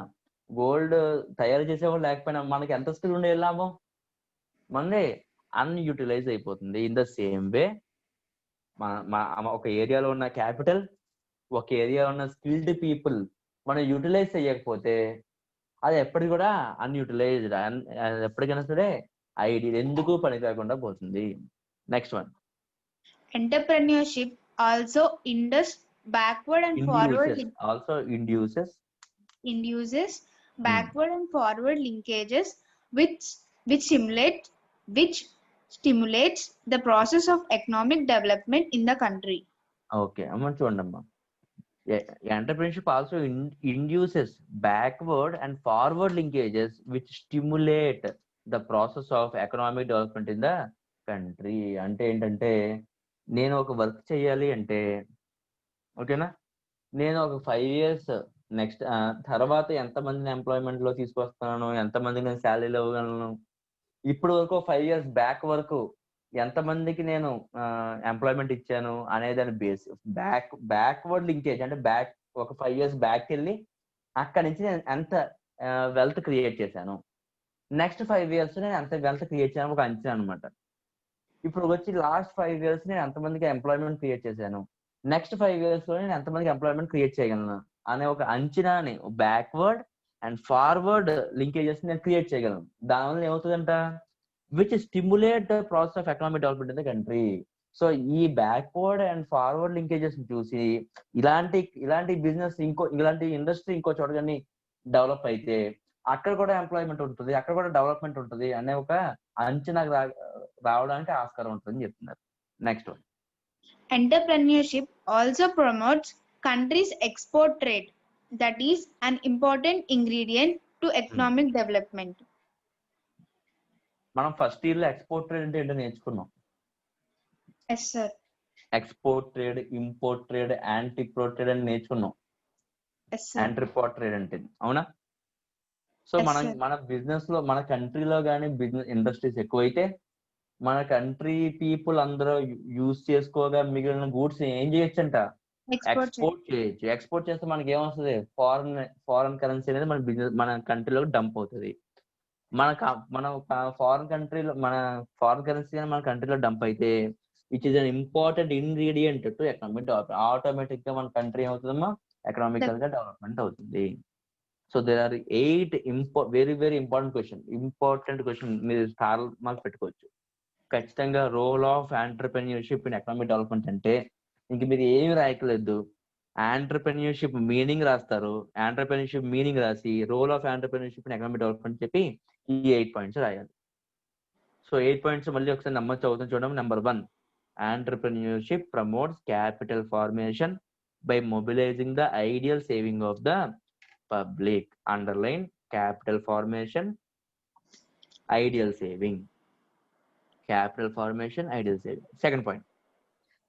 గోల్డ్ తయారు చేసేవాళ్ళు లేకపోయినా మనకి ఎంత స్కిల్ ఉండే లాభం, మనది అన్యూటిలైజ్ అయిపోతుంది. ఇన్ ద సేమ్ వే ఒక ఏరియాలో ఉన్న క్యాపిటల్, ఒక ఏరియాలో ఉన్న స్కిల్డ్ పీపుల్ మనం యూటిలైజ్ చేయకపోతే అది ఎప్పటికి కూడా అన్యూటిలైజ్డ్, ఎప్పటికైనా సరే ఐడియా ఎందుకు పని కాకుండా పోతుంది. Next one. Entrepreneurship also induces backward and forward linkages which stimulates the process of economic development in the country. Okay, అమ్మ చూడండమ్మా, entrepreneurship also induces backward and forward linkages which stimulate the process of economic development in the country. అంటే ఏంటంటే, నేను ఒక work చేయాలి అంటే, ఓకేనా, నేను ఒక 5 years నెక్స్ట్ తర్వాత ఎంతమందిని ఎంప్లాయ్మెంట్ లో తీసుకొస్తాను, ఎంతమందికి నేను శాలరీలు ఇవ్వగలను, ఇప్పుడు వరకు 5 years బ్యాక్ వరకు ఎంతమందికి నేను ఎంప్లాయ్మెంట్ ఇచ్చాను అనే దాని బేస్ బ్యాక్వర్డ్ లింకేజ్, అంటే ఒక 5 years బ్యాక్ వెళ్ళి అక్కడి నుంచి నేను ఎంత వెల్త్ క్రియేట్ చేశాను, నెక్స్ట్ 5 years నేను ఎంత వెల్త్ క్రియేట్ చేశాను ఒక అంచనా అనమాట. ఇప్పుడు వచ్చి లాస్ట్ 5 years నేను ఎంతమందికి ఎంప్లాయ్మెంట్ క్రియేట్ చేశాను, నెక్స్ట్ 5 years లో నేను ఎంతమందికి ఎంప్లాయ్మెంట్ క్రియేట్ చేయగలను అనే ఒక అంచనాని బ్యాక్వర్డ్ అండ్ ఫార్వర్డ్ లింకేజెస్ నేను క్రియేట్ చేయగలను. దానివల్ల ఏమవుతుందంట, which stimulate the process of economic development in the country. So ఈ బ్యాక్వర్డ్ అండ్ ఫార్వర్డ్ లింకేజెస్ చూసి ఇలాంటి బిజినెస్ ఇలాంటి ఇండస్ట్రీ ఇంకో చోట కానీ డెవలప్ అయితే అక్కడ కూడా ఎంప్లాయ్మెంట్ ఉంటుంది, అక్కడ కూడా డెవలప్మెంట్ ఉంటుంది అనే ఒక అంచనా రావడానికి ఆస్కారం ఉంటుందని చెప్తున్నారు. Next one. Entrepreneurship also promotes countries' export trade, that is an important ingredient to economic development. మనం ఫస్ట్ ఇయర్ లో ఎక్స్పోర్ట్ ట్రేడ్ అంటే ఏంటో నేర్చుకున్నాం. Yes sir. Export trade, import trade, entrepot trade అని నేర్చుకున్నాం. Yes sir. యాంటీపోర్ట్ ట్రేడ్ అంటే అవునా. So మన బిజినెస్ లో మన కంట్రీలో కానీ బిజినెస్ ఇండస్ట్రీస్ ఎక్కువైతే మన కంట్రీ పీపుల్ అందరూ యూజ్ చేసుకోగా మిగిలిన గూడ్స్ ఏం చేయొచ్చంట, ఎక్స్పోర్ట్ చేయొచ్చు. ఎక్స్పోర్ట్ చేస్తే మనకి ఏమొస్తుంది, ఫారెన్ కరెన్సీ అనేది మన బిజినెస్ మన కంట్రీలో డంప్ అవుతుంది. మన ఫారెన్ కంట్రీలో మన ఫారెన్ కరెన్సీ మన కంట్రీలో డంప్ అయితే which is an important ingredient to economic development. Automatic గా మన కంట్రీ ఏమవుతుందమ్మా, ఎకనామికల్ గా డెవలప్మెంట్ అవుతుంది. So there are 8 very very important question మీరు స్టార్ మార్క్ పెట్టుకోవచ్చు. ఖచ్చితంగా role of entrepreneurship in economic development అంటే ఇంక మీరు ఏమి రాయట్లేదు, ఎంటర్‌ప్రెన్యూర్‌షిప్ మీనింగ్ రాస్తారు, ఎంటర్‌ప్రెన్యూర్‌షిప్ మీనింగ్ రాసి role of entrepreneurship in economic development చెప్పి ఈ 8 పాయింట్స్ రాయాలి. సో 8 పాయింట్స్ మళ్ళీ ఒకసారి నెంబర్ చదువుతాం చూడండి. Number 1, entrepreneurship promotes capital formation by mobilising the ideal saving of the public. Underline capital formation, ideal saving. Capital formation, ideal saving. Second point,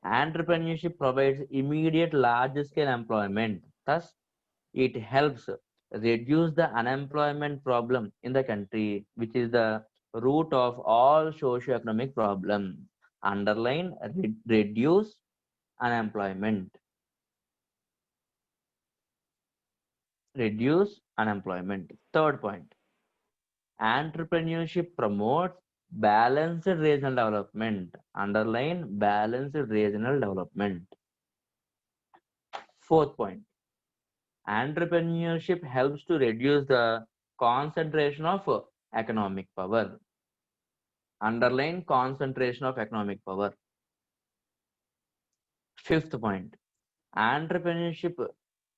entrepreneurship provides immediate large scale employment. Thus, it helps reduce the unemployment problem in the country, which is the root of all socio-economic problems. Underline reduce unemployment. Reduce unemployment. Third point, entrepreneurship promotes balanced regional development. Underline balanced regional development. Fourth point, entrepreneurship helps to reduce the concentration of economic power. Underline concentration of economic power. Fifth point, entrepreneurship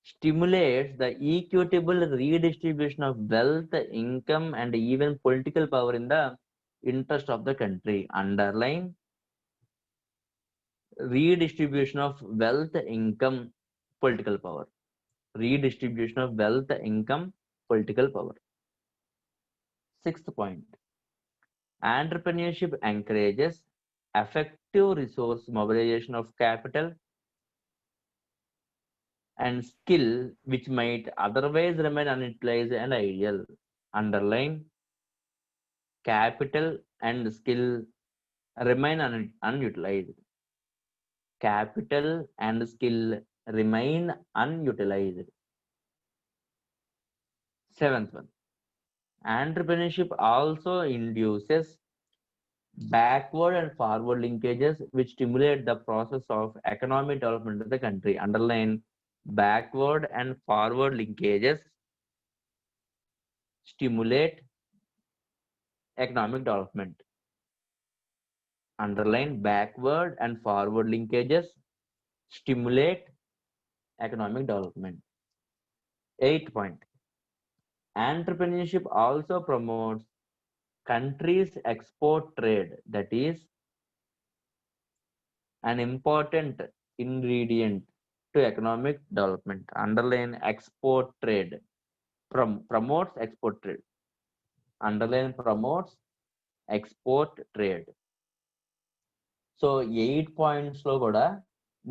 stimulates the equitable redistribution of wealth, income, and even political power in the interest of the country. Underline redistribution of wealth, income, political power. Redistribution of wealth, income, political power. Sixth point, entrepreneurship encourages effective resource mobilization of capital and skill which might otherwise remain unutilized and ideal. Underline capital and skill remain unutilized. Capital and skill remain unutilized. Seventh one, entrepreneurship also induces backward and forward linkages which stimulate the process of economic development of the country. Underline backward and forward linkages stimulate economic development. Underline backward and forward linkages stimulate economic development. Eighth point, entrepreneurship also promotes country's export trade, that is an important ingredient to economic development. Underline export trade. Promotes export trade. Underline promotes export trade. So 8 points లో కూడా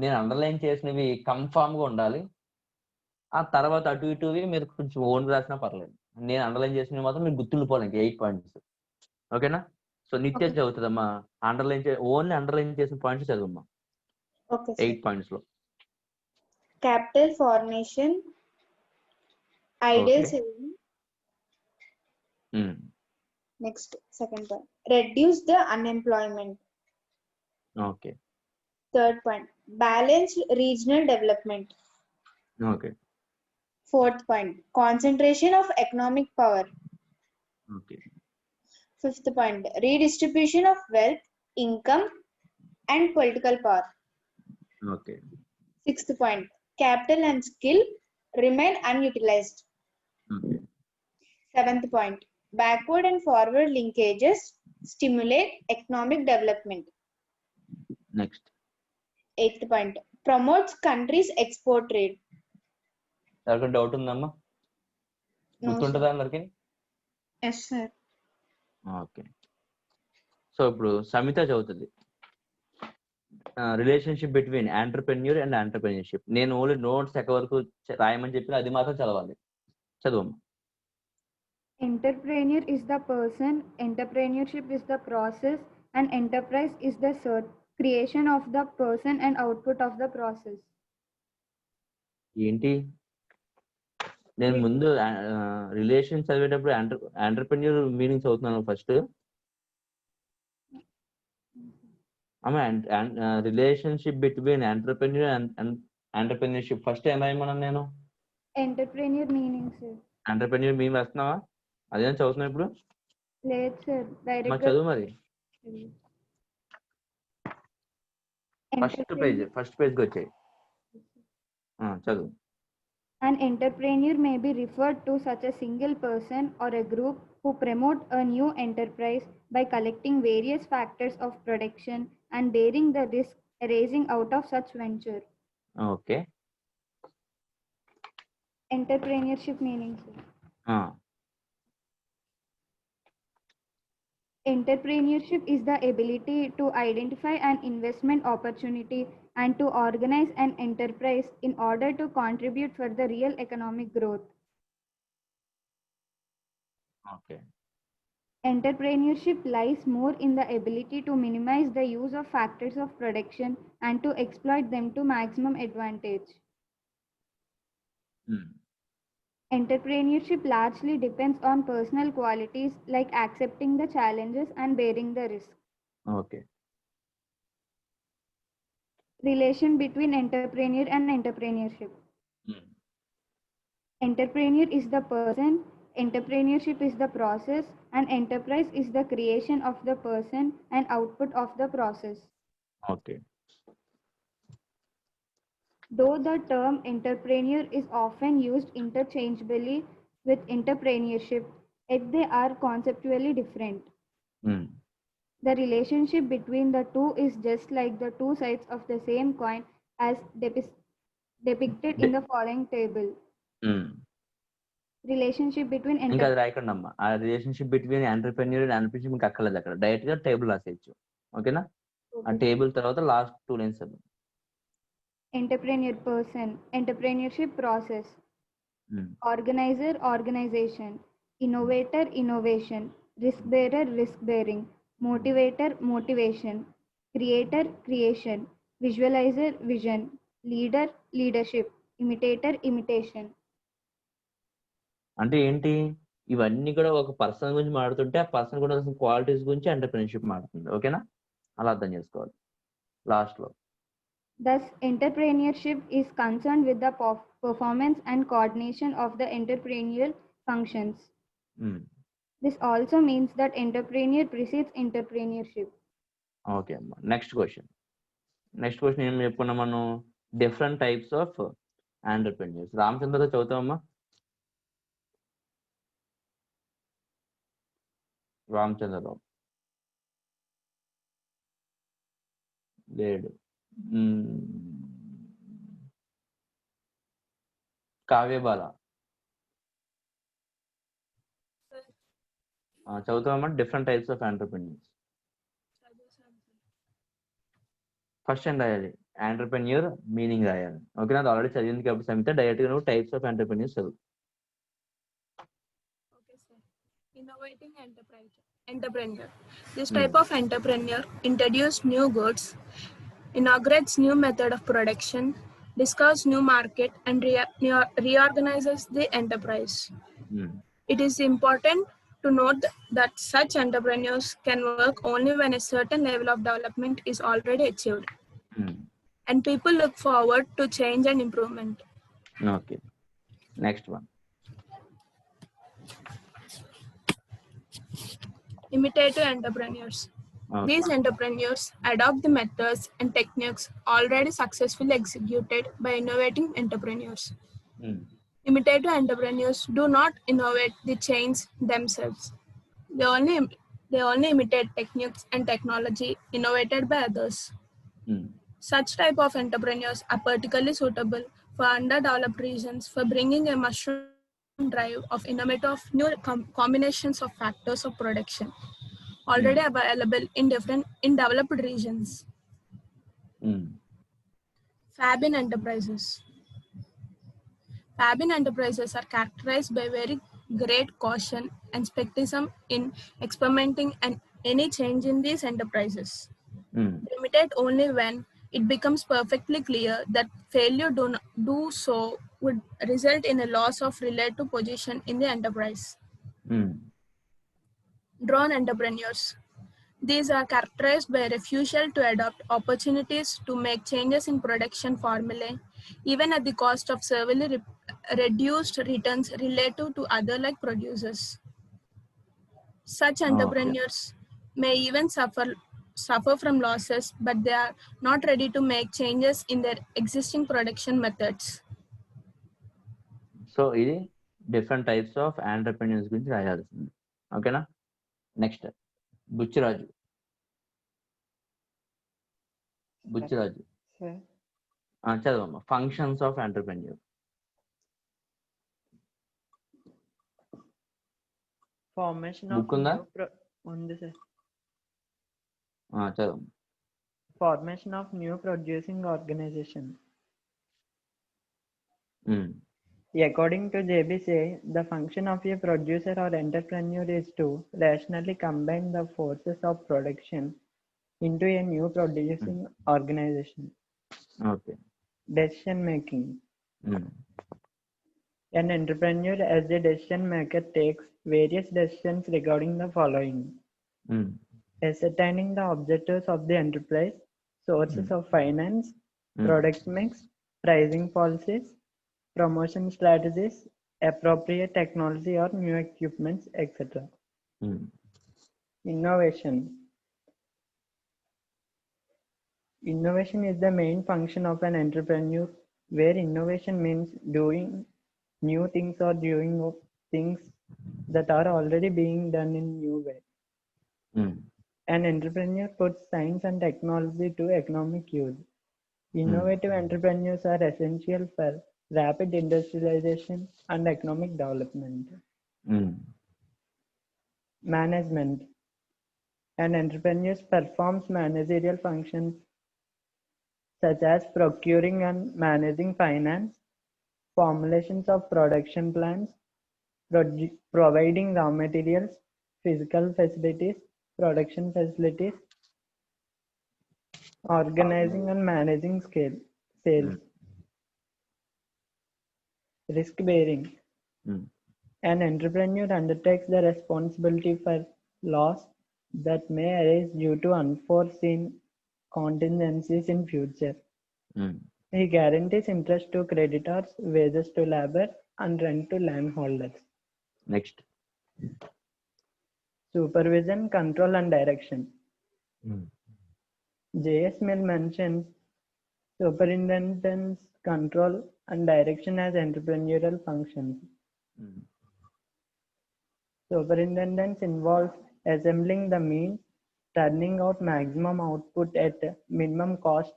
నేను underline చేసినవి confirm గా ఉండాలి. ఆ తర్వాత అటు ఇటువి మీరు కొంచెం ఓన్ రాసినా పర్లేదు. నేను అండర్లైన్ చేసినవి మాత్రం మీరు గుర్తుండిపోవాలి. 8 points. ఓకేనా? సో నిత్య Okay. చదువుతుందమ్మా. ఓన్లీ అండర్లైన్ చేసిన పాయింట్స్ చదువమ్మా. Okay, 8 points లో. capital formation, ideal Okay. saving. Hmm. Next, second point, reduce the unemployment. Okay. Third point, balanced regional development. Okay. Fourth point, concentration of economic power. Okay. Fifth point, redistribution of wealth, income, and political power. Okay. Sixth point, capital and skill remain unutilized. Okay. Seventh point, backward and forward linkages stimulate economic development. Next. Eighth point, promotes country's export trade. ఎవరికైనా doubt ఉందమ్మా? No, గుర్తుంటుందా అందరికి? Yes, sir. Okay. So ఇప్పుడు సమిత చదువుతుంది relationship between entrepreneur and entrepreneurship. నేను only notes ఎక్క వరకు రాయమని చెప్పి అది మాత్రం చదవాలి. చదువమ్మా. Entrepreneur is the person, entrepreneurship is the process, and enterprise is the creation of the person and output of the process. ఏంటి నేను ముందు రిలేషన్ చదివేటప్పుడు ఆంటర్ప్రెన్యూర్ మీనింగ్ చదువుతున్నాను first. Relationship between entrepreneur and entrepreneurship first ఏం రాయమన్నాను నేను? Entrepreneur meaning, sir. Entrepreneur mean రాస్తున్నావా? అదేనా చదువుతున్నావు ఇప్పుడు? లేదు సార్, మరి డైరెక్ట్ చదువు మరి. ఫస్ట్ పేజ్కి వచ్చాయి. చదువు. An entrepreneur may be referred to such a single person or a group who promote a new enterprise by collecting various factors of production and bearing the risk arising out of such venture. Okay. Entrepreneurship meaning, sir. Entrepreneurship is the ability to identify an investment opportunity and to organize an enterprise in order to contribute for the real economic growth. Okay. Entrepreneurship lies more in the ability to minimize the use of factors of production and to exploit them to maximum advantage. Entrepreneurship largely depends on personal qualities like accepting the challenges and bearing the risk. Okay. Relation between entrepreneur and entrepreneurship. Entrepreneur is the person, entrepreneurship is the process, and enterprise is the creation of the person and output of the process. Okay. Though the term entrepreneur is often used interchangeably with entrepreneurship, yet they are conceptually different. The relationship between the two is just like the two sides of the same coin as depicted in the following table. Relationship between ఇంకా అది రాయకండి అమ్మా. ఆ relationship between entrepreneur and entrepreneurship మీకు అక్కర్లేదు అక్కడ. Direct గా table రాసేయచ్చు. ఓకేనా? ఆ టేబుల్ తర్వాత లాస్ట్ 2 లైన్స్ చదువు. Entrepreneur person, entrepreneurship process, organizer organization, innovator innovation, risk bearer risk bearing, motivator motivation, creator creation, visualizer vision, leader leadership, imitator imitation. అంటే ఏంటి? ఇవన్నీ కూడా ఒక పర్సన్ గురించి మాట్లాడుతుంటే ఆ పర్సన్ కూడా క్వాలిటీస్ గురించి ఎంటర్‌ప్రెన్యూర్‌షిప్ మాట్లాడుతుంది. ఓకేనా? అలా అర్థం చేసుకోవాలి లాస్ట్ లో. Thus, entrepreneurship is concerned with the performance and coordination of the entrepreneurial functions. This also means that entrepreneur precedes entrepreneurship. Okay అమ్మా. నెక్స్ట్ క్వశ్చన్ ఏం చెప్పుకున్నాం మనం? Different types of entrepreneurs. రామచంద్రతో చదువుతామమ్మా. రామచంద్రరావు లేడు. కావ్యబాల చదువుతామమ్మా. Different types of entrepreneurs. First ఏం రాయాలి? ఎంటర్‌ప్రెన్యూర్ మీనింగ్ రాయాలి. ఓకేనా? అది ఆల్రెడీ చదివింది కాబట్టి సమిత డైరెక్ట్ గా నువ్వు టైప్స్ ఆఫ్ ఎంటర్‌ప్రెన్యూర్స్ చదువు. Okay, sir. Innovating entrepreneur. This type of entrepreneur introduces new goods, inaugurates new method of production, discovers new market, and reorganizes the enterprise. It is important to note that such entrepreneurs can work only when a certain level of development is already achieved. And people look forward to change and improvement. Okay. Next one. Imitative entrepreneurs. Okay. These entrepreneurs adopt the methods and techniques already successfully executed by innovating entrepreneurs. Imitative entrepreneurs do not innovate the chains themselves. They only imitate techniques and technology innovated by others. Such type of entrepreneurs are particularly suitable for underdeveloped regions for bringing a mushroom drive of innovative new combinations of factors of production already available in developed regions. Fab-in enterprises. Fab-in enterprises are characterized by very great caution and skepticism in experimenting and any change in these enterprises. They imitate only when it becomes perfectly clear that failure do so would result in a loss of relative position in the enterprise. Drone entrepreneurs. These are characterized by refusal to adopt opportunities to make changes in production formulae, even at the cost of severely reduced returns relative to other like producers. Such entrepreneurs may even suffer from losses, but they are not ready to make changes in their existing production methods. So, ఇది different types of entrepreneurs గురించి రాయాల్సింది. ఓకేనా? Next Bucchiraju. చదవమ్మా. Functions of entrepreneur. Formation Book of ఉందా? ఉంది sir. చదవమ్మా. Formation of new producing organization. According to JBC, the function of a producer or entrepreneur is to rationally combine the forces of production into a new producing organization. Okay. Decision making. Mm. An entrepreneur as a decision maker takes various decisions regarding the following: Mm. ascertaining the objectives of the enterprise, sources of finance, product mix, pricing policies, promotion strategies, appropriate technology or new equipments, etc. Mm. Innovation. Innovation is the main function of an entrepreneur, where innovation means doing new things or doing things that are already being done in new way. Mm. An entrepreneur puts science and technology to economic use. Innovative entrepreneurs are essential for rapid industrialization and economic development. Mm. Management. An entrepreneur performs managerial functions such as procuring and managing finance, formulations of production plans, providing raw materials, physical facilities, production facilities, organizing and managing sales. Risk bearing. Mm. An entrepreneur undertakes the responsibility for loss that may arise due to unforeseen contingencies in future. Mm. He guarantees interest to creditors, wages to labor, and rent to landholders. Next. Supervision, control, and direction. Mm. J.S. Mill mentions superintendence, control, and direction as entrepreneurial functions. Mm. Superintendence involves assembling the means, turning out maximum output at minimum cost,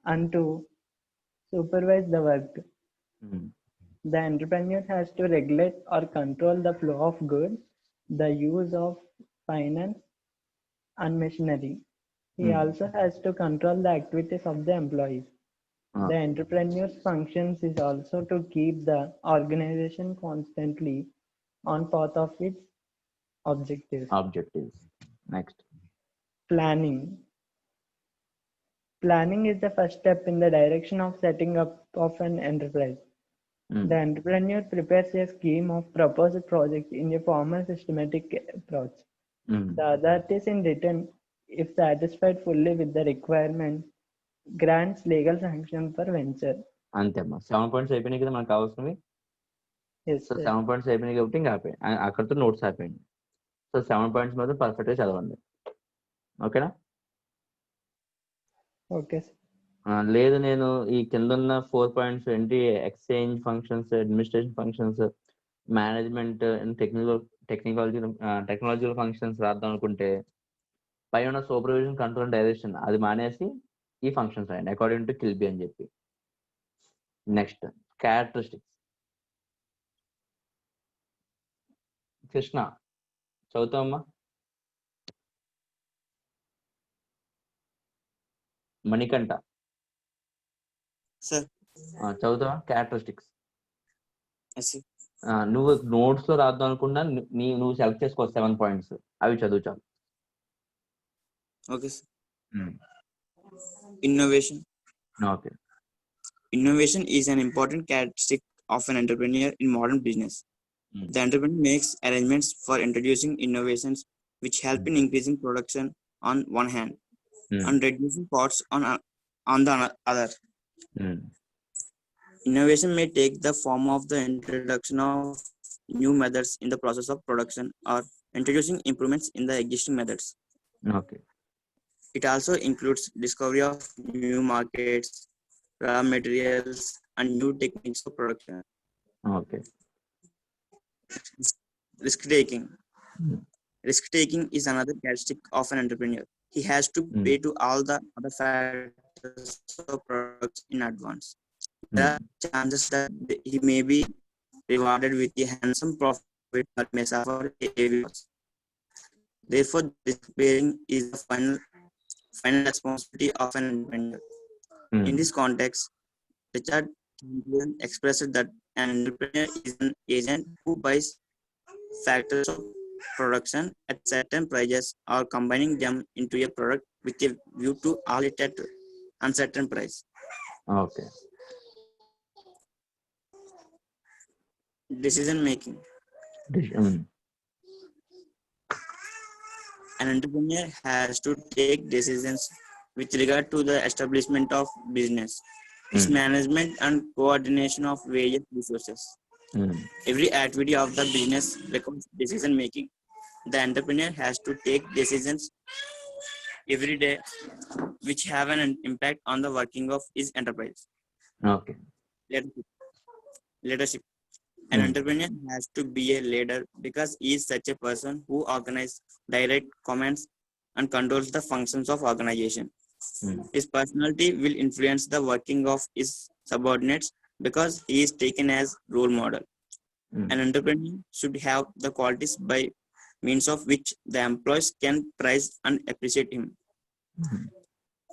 and to supervise the work. Mm. The entrepreneur has to regulate or control the flow of goods, the use of finance and machinery. He also has to control the activities of the employees. The entrepreneur's functions is also to keep the organization constantly on path of its objectives. Objectives. Next. Planning. Planning is the first step in the direction of setting up of an enterprise. Mm. The entrepreneur prepares a scheme of proposed project in a formal systematic approach. Mm. The authorities in return, if satisfied fully with the requirement, grants legal sanction for venture. అంతే అమ్మా 7 points అయిపోయినాయి కదా మనకు కావాల్సినవి. Yes, so sir. 7 points అయిపోయినాయి కాబట్టి ఇంకా ఆపే అక్కడితో నోట్స్ అయిపోయింది. సో 7 పాయింట్స్ మాత్రం పర్ఫెక్ట్ గా చదవండి. ఓకేనా? Okay, sir. లేదు నేను ఈ కింద ఉన్న 4 పాయింట్స్ ఏంటి, exchange functions, administration functions, management and technological functions రాద్దాం అనుకుంటే పైన సూపర్విజన్, కంట్రోల్, డైరెక్షన్ అది మానేసి ఈ ఫంక్షన్స్ రాయండి అకార్డింగ్ టు కిల్బీ అని చెప్పి. Next characteristics. కృష్ణ చదువుతావమ్మా? మణికంఠ సార్ చదువుతావా? క్యారెక్టరిస్టిక్స్ ఎస్ నువ్వు నోట్స్ లో రాద్దాం అనుకున్నా నువ్వు సెలెక్ట్ చేసుకో 7 పాయింట్స్, అవి చదువు చాలు. Okay sir. Innovation. Okay. Innovation is an important characteristic of an entrepreneur in modern business. The entrepreneur makes arrangements for introducing innovations which help in increasing production on one hand and reducing costs on the other. Innovation may take the form of the introduction of new methods in the process of production or introducing improvements in the existing methods. Okay. It also includes discovery of new markets, raw materials, and new techniques of production. Okay. Risk taking. Risk taking is another characteristic of an entrepreneur. He has to pay to all the other factors of products in advance. There are chances that he may be rewarded with a handsome profit but may suffer a heavy loss. Therefore, risk bearing is the final responsibility of an entrepreneur. In this context, Richard Chamberlain expressed that An entrepreneur is an agent who buys factors of production at certain prices or combining them into a product with a view to all it at uncertain price. Okay. Decision making. Mm. An entrepreneur has to take decisions with regard to the establishment of business, its management and coordination of various resources. Every activity of the business requires decision making. The entrepreneur has to take decisions every day which have an impact on the working of his enterprise. Okay. Leadership. An entrepreneur has to be a leader because he is such a person who organizes, direct comments, and controls the functions of organization. His personality will influence the working of his subordinates because he is taken as role model. An entrepreneur should have the qualities by means of which the employees can praise and appreciate him.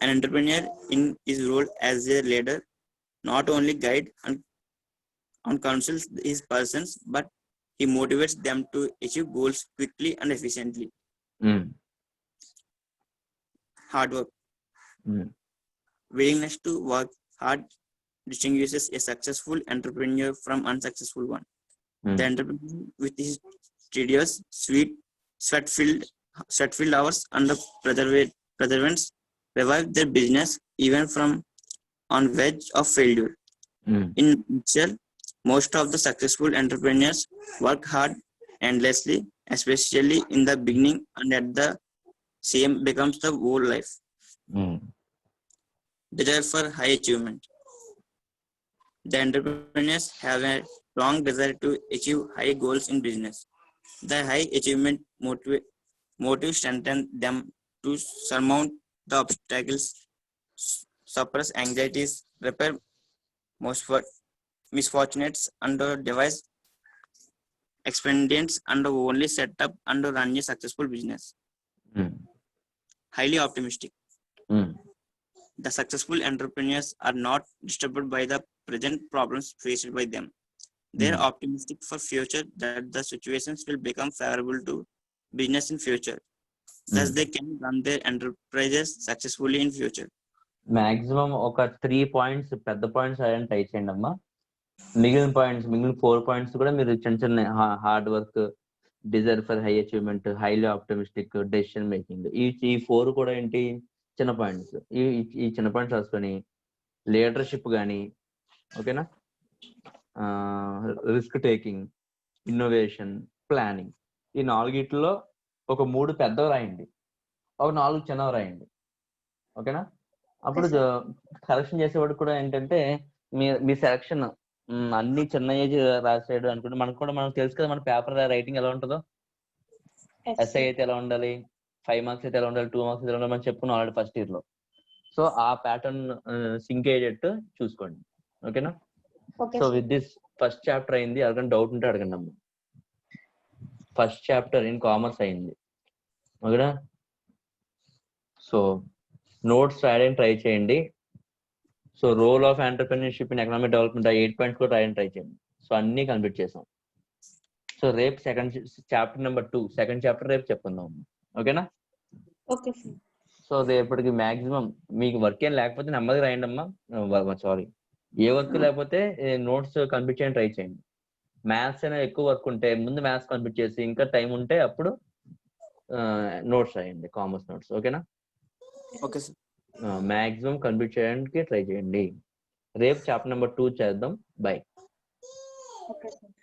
An entrepreneur in his role as a leader not only guide and counsels his persons, but he motivates them to achieve goals quickly and efficiently. Hard work. Willingness to work hard distinguishes a successful entrepreneur from unsuccessful one. The entrepreneur with his tedious, sweat-filled hours and the perseverance revive their business even from on verge of failure. In itself, most of the successful entrepreneurs work hard endlessly, especially in the beginning, and at the same becomes the whole life. Desire for high achievement. The entrepreneurs have a strong desire to achieve high goals in business. The high achievement motive strengthen them to surmount the obstacles, suppress anxieties, repair misfortunes, and devise expedients and only set up and run a successful business. Highly optimistic. The successful entrepreneurs are not disturbed by the present problems faced by them. They are optimistic for future that the situations will become favorable to business in future. Thus, they can run their enterprises successfully in future. Maximum ఒక 3 points పెద్ద points identify చేయండి అమ్మా. మిగిలిన 4 points కూడా మీరు చిన్న చిన్న hard work, desire for high achievement, highly optimistic, decision making, ఈ 4 కూడా ఏంటి చిన్న పాయింట్స్. ఈ చిన్న పాయింట్స్ రాసుకొని లీడర్షిప్ కానీ, ఓకేనా, రిస్క్ టేకింగ్, ఇన్నోవేషన్, ప్లానింగ్, ఈ 4 ఒక 3 పెద్దవి రాయండి, ఒక 4 చిన్నవి రాయండి. ఓకేనా? అప్పుడు కరెక్షన్ చేసేవాడు కూడా ఏంటంటే మీ సెలక్షన్ అన్ని చిన్న ఏజ్ రాసాడు అనుకుంటే మనకు తెలుసు కదా మన పేపర్ రైటింగ్ ఎలా ఉంటుందో. ఎస్ఐ అయితే ఎలా ఉండాలి, 5 మార్క్స్ అయితే ఎలా ఉండాలి, 2 మార్క్స్ అయితే ఎలా ఉండాలి మనం చెప్పుకున్నాం ఆల్రెడీ ఫస్ట్ ఇయర్ లో. సో ఆ ప్యాటర్న్ సింక్ అయ్యేటట్టు చూసుకోండి. ఓకేనా? So with this first chapter అయింది. ఎవరికైనా డౌట్ ఉంటే అడగండి అమ్మ. ఫస్ట్ చాప్టర్ ఇన్ కామర్స్ అయింది. ఓకేనా? సో నోట్స్ రాయడానికి ట్రై చేయండి. So role of entrepreneurship in economic development 8 points కూడా రాయడానికి ట్రై చేయండి. సో అన్ని కంప్లీట్ చేసాం. సో రేపు చాప్టర్ నెంబర్ 2 సెకండ్ చాప్టర్ రేపు చెప్పుకుందాం. ఓకేనా? Okay sir. సో రేపటికి మాక్సిమం మీకు వర్క్ ఏం లేకపోతే నెమ్మదిగా రాయండి అమ్మా. సారీ, ఏ వర్క్ లేకపోతే నోట్స్ కంప్లీట్ చేయడానికి ట్రై చేయండి. మ్యాథ్స్ అయినా ఎక్కువ వర్క్ ఉంటే ముందు మ్యాథ్స్ కంప్లీట్ చేసి ఇంకా టైం ఉంటే అప్పుడు నోట్స్ రాయండి, కామర్స్ నోట్స్. ఓకేనా? Okay sir. మాక్సిమం కంప్లీట్ చేయడానికి ట్రై చేయండి. రేపు చాప్టర్ నెంబర్ 2 చేద్దాం. బై. Okay sir.